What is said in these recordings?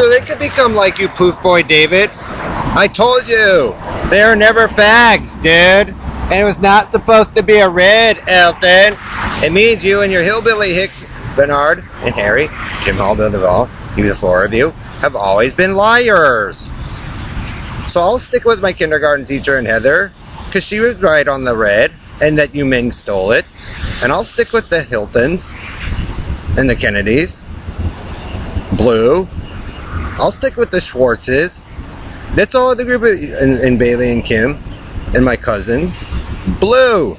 so they could become like you, Poof Boy David. I told you, they're never fags, dude. And it was not supposed to be a red, Elton. It means you and your hillbilly hicks, Bernard and Harry, Jim Hall, Bill Duvall, you the four of you, have always been liars. So I'll stick with my kindergarten teacher and Heather, because she was right on the red, and that you men stole it. And I'll stick with the Hiltons and the Kennedys. Blue. I'll stick with the Schwartzes. That's all the group of, and Bailey and Kim and my cousin. Blue.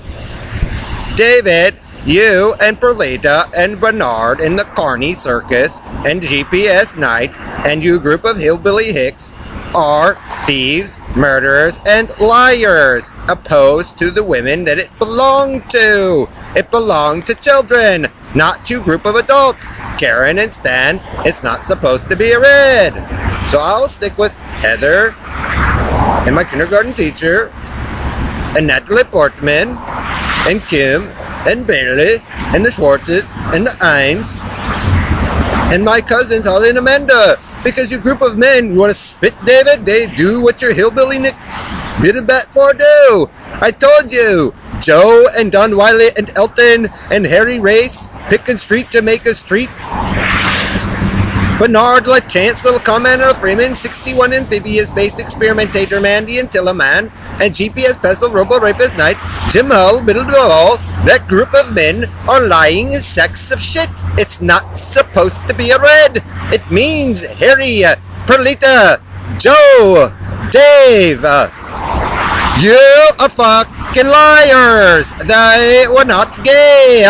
David, you and Perlita and Bernard in the Carney Circus and GPS Night and you group of hillbilly hicks are thieves, murderers, and liars, opposed to the women that it belonged to. It belonged to children, not you group of adults. Karen and Stan, it's not supposed to be a red. So I'll stick with Heather and my kindergarten teacher and Natalie Portman and Kim and Bailey and the Schwartzes and the Ains and my cousins Holly and Amanda. Because you group of men, you want to spit, David? They do what your hillbilly nicks did a bat for do. I told you. Joe and Don Wiley and Elton and Harry Race, Picken Street, Jamaica Street. Bernard LaChance, Little Commander Freeman, 61 Amphibious-Based Experimentator Mandy and Tillaman, and GPS Pestle Robo Rapist Knight, Jim Hull, Middle of all, that group of men are lying sacks of shit. It's not supposed to be a red. It means Harry, Perlita, Joe, Dave. You are fucking liars. They were not gay.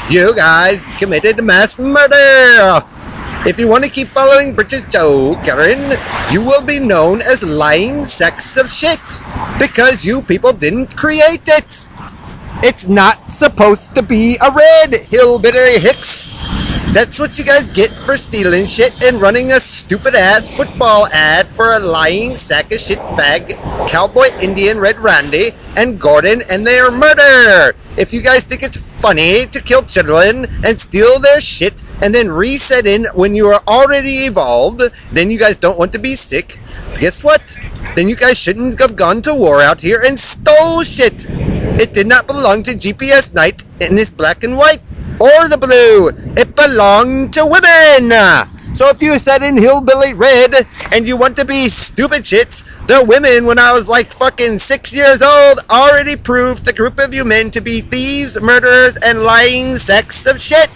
You guys committed mass murder. If you want to keep following Bridges Joe, Karen, you will be known as lying sacks of shit. Because you people didn't create it. It's not supposed to be a red, hillbilly hicks. That's what you guys get for stealing shit and running a stupid-ass football ad for a lying sack of shit fag, Cowboy Indian Red Randy, and Gordon and their murder. If you guys think it's funny to kill children and steal their shit and then reset in when you are already evolved, then you guys don't want to be sick. Guess what? Then you guys shouldn't have gone to war out here and stole shit. It did not belong to GPS Night in this black and white. Or the blue. It belonged to women. So if you said in hillbilly red and you want to be stupid shits, the women when I was like fucking 6 years old already proved the group of you men to be thieves, murderers, and lying sacks of shit.